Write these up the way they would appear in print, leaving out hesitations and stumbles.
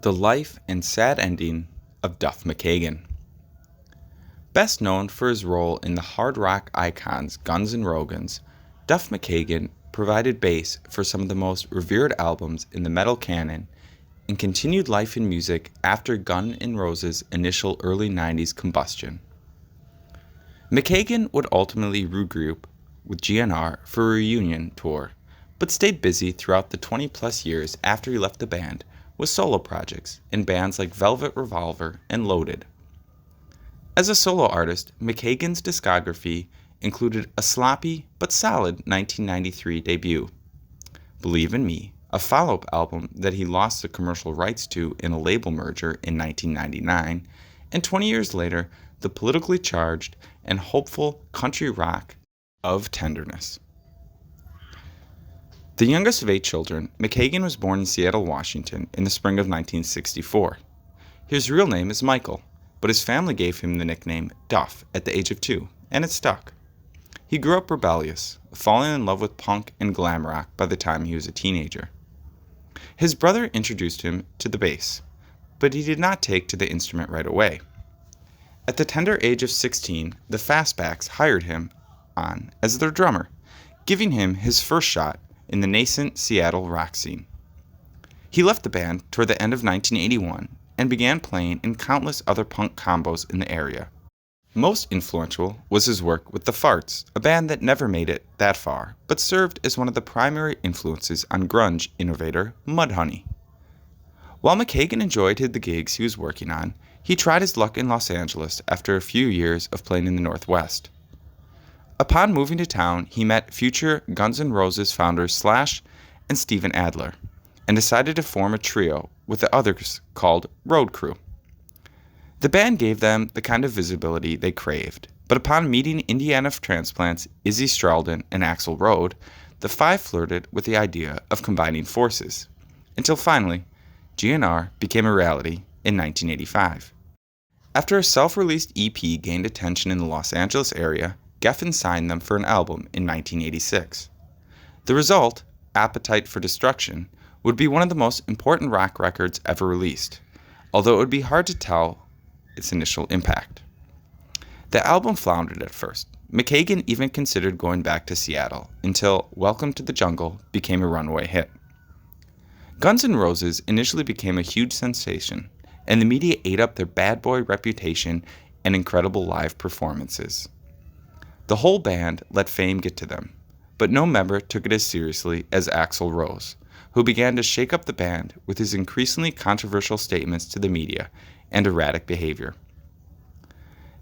The life and sad ending of Duff McKagan. Best known for his role in the hard rock icons Guns N' Roses, Duff McKagan provided bass for some of the most revered albums in the metal canon and continued life in music after Guns N' Roses' initial early 90s combustion. McKagan would ultimately regroup with GNR for a reunion tour, but stayed busy throughout the 20-plus years after he left the band with solo projects in bands like Velvet Revolver and Loaded. As a solo artist, McKagan's discography included a sloppy but solid 1993 debut, Believe in Me, a follow-up album that he lost the commercial rights to in a label merger in 1999, and 20 years later, the politically charged and hopeful country rock Of Tenderness. The youngest of 8 children, McKagan was born in Seattle, Washington in the spring of 1964. His real name is Michael, but his family gave him the nickname Duff at the age of 2, and it stuck. He grew up rebellious, falling in love with punk and glam rock by the time he was a teenager. His brother introduced him to the bass, but he did not take to the instrument right away. At the tender age of 16, the Fastbacks hired him on as their drummer, giving him his first shot in the nascent Seattle rock scene. He left the band toward the end of 1981 and began playing in countless other punk combos in the area. Most influential was his work with the Farts, a band that never made it that far, but served as one of the primary influences on grunge innovator Mudhoney. While McKagan enjoyed the gigs he was working on, he tried his luck in Los Angeles after a few years of playing in the Northwest. Upon moving to town, he met future Guns N' Roses founders Slash and Steven Adler, and decided to form a trio with the others called Road Crew. The band gave them the kind of visibility they craved, but upon meeting Indiana transplants Izzy Stradlin and Axl Rode, the 5 flirted with the idea of combining forces, until finally, GNR became a reality in 1985. After a self-released EP gained attention in the Los Angeles area, Geffen signed them for an album in 1986. The result, Appetite for Destruction, would be one of the most important rock records ever released, although it would be hard to tell its initial impact. The album floundered at first. McKagan even considered going back to Seattle until Welcome to the Jungle became a runaway hit. Guns N' Roses initially became a huge sensation, and the media ate up their bad boy reputation and incredible live performances. The whole band let fame get to them, but no member took it as seriously as Axl Rose, who began to shake up the band with his increasingly controversial statements to the media and erratic behavior.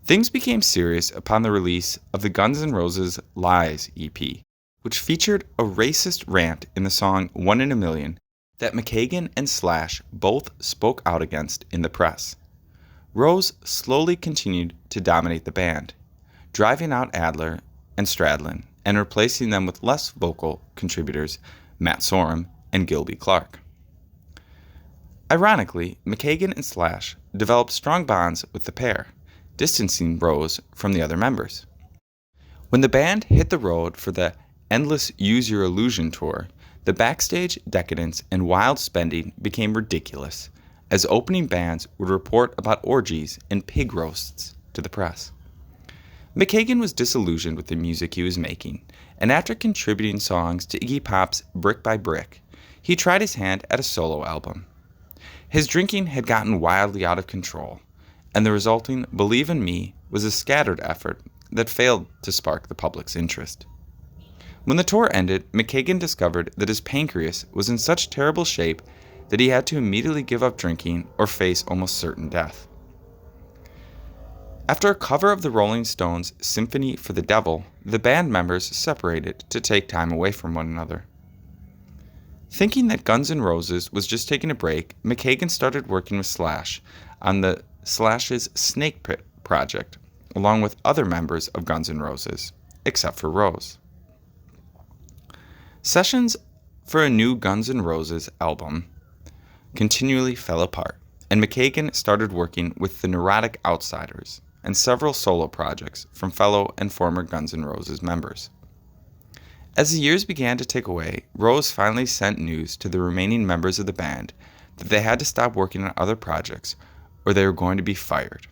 Things became serious upon the release of the Guns N' Roses Lies EP, which featured a racist rant in the song One in a Million that McKagan and Slash both spoke out against in the press. Rose slowly continued to dominate the band, driving out Adler and Stradlin and replacing them with less vocal contributors Matt Sorum and Gilby Clarke. Ironically, McKagan and Slash developed strong bonds with the pair, distancing Rose from the other members. When the band hit the road for the Endless Use Your Illusion tour, the backstage decadence and wild spending became ridiculous, as opening bands would report about orgies and pig roasts to the press. McKagan was disillusioned with the music he was making, and after contributing songs to Iggy Pop's Brick by Brick, he tried his hand at a solo album. His drinking had gotten wildly out of control, and the resulting Believe in Me was a scattered effort that failed to spark the public's interest. When the tour ended, McKagan discovered that his pancreas was in such terrible shape that he had to immediately give up drinking or face almost certain death. After a cover of the Rolling Stones' Symphony for the Devil, the band members separated to take time away from one another. Thinking that Guns N' Roses was just taking a break, McKagan started working with Slash on the Slash's Snake Pit project, along with other members of Guns N' Roses, except for Rose. Sessions for a new Guns N' Roses album continually fell apart, and McKagan started working with the Neurotic Outsiders and several solo projects from fellow and former Guns N' Roses members. As the years began to tick away, Rose finally sent news to the remaining members of the band that they had to stop working on other projects or they were going to be fired.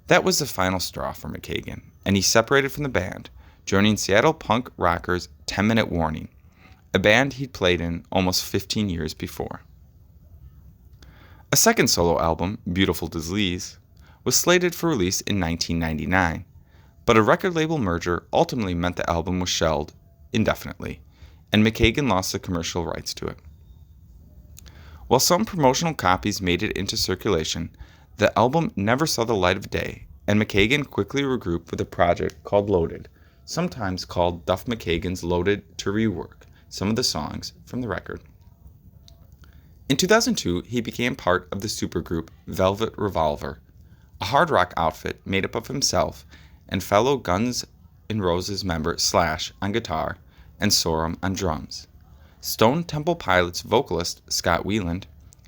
That was the final straw for McKagan, and he separated from the band, joining Seattle punk rockers 10 Minute Warning, a band he'd played in almost 15 years before. A second solo album, Beautiful Disease, was slated for release in 1999, but a record label merger ultimately meant the album was shelved indefinitely, and McKagan lost the commercial rights to it. While some promotional copies made it into circulation, the album never saw the light of day, and McKagan quickly regrouped with a project called Loaded, sometimes called Duff McKagan's Loaded, to rework some of the songs from the record. In 2002, he became part of the supergroup Velvet Revolver, a hard rock outfit made up of himself and fellow Guns N' Roses member Slash on guitar and Sorum on drums, Stone Temple Pilots vocalist Scott Weiland,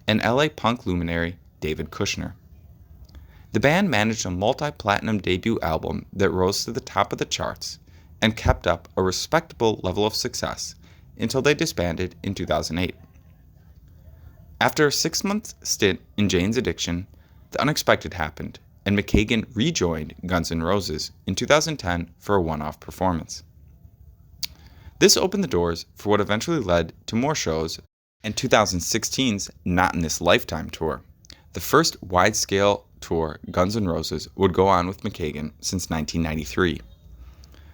and LA punk luminary David Kushner. The band managed a multi-platinum debut album that rose to the top of the charts and kept up a respectable level of success until they disbanded in 2008. After a 6-month stint in Jane's Addiction, the unexpected happened, and McKagan rejoined Guns N' Roses in 2010 for a one-off performance. This opened the doors for what eventually led to more shows and 2016's Not in This Lifetime tour, the first wide-scale tour Guns N' Roses would go on with McKagan since 1993.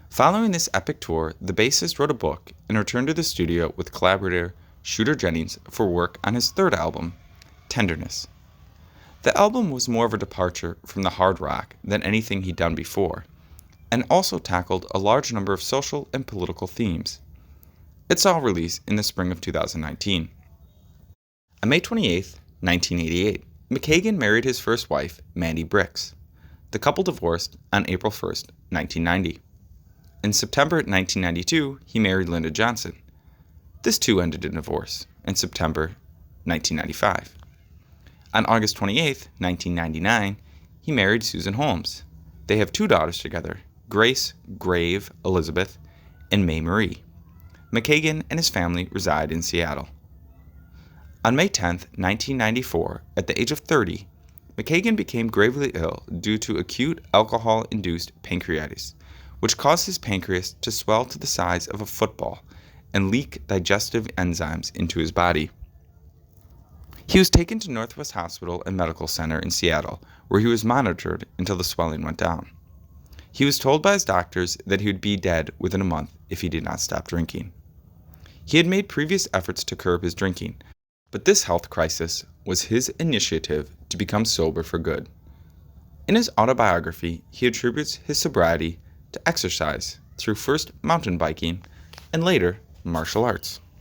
Following this epic tour, the bassist wrote a book and returned to the studio with collaborator Shooter Jennings for work on his third album, Tenderness. The album was more of a departure from the hard rock than anything he'd done before, and also tackled a large number of social and political themes. It's all released in the spring of 2019. On May 28, 1988, McKagan married his first wife, Mandy Bricks. The couple divorced on April 1, 1990. In September 1992, he married Linda Johnson. This too ended in divorce in September 1995. On August 28, 1999, he married Susan Holmes. They have 2 daughters together, Grace Grave Elizabeth and May Marie. McKagan and his family reside in Seattle. On May 10, 1994, at the age of 30, McKagan became gravely ill due to acute alcohol-induced pancreatitis, which caused his pancreas to swell to the size of a football and leak digestive enzymes into his body. He was taken to Northwest Hospital and Medical Center in Seattle, where he was monitored until the swelling went down. He was told by his doctors that he would be dead within a month if he did not stop drinking. He had made previous efforts to curb his drinking, but this health crisis was his initiative to become sober for good. In his autobiography, he attributes his sobriety to exercise through first mountain biking and later martial arts.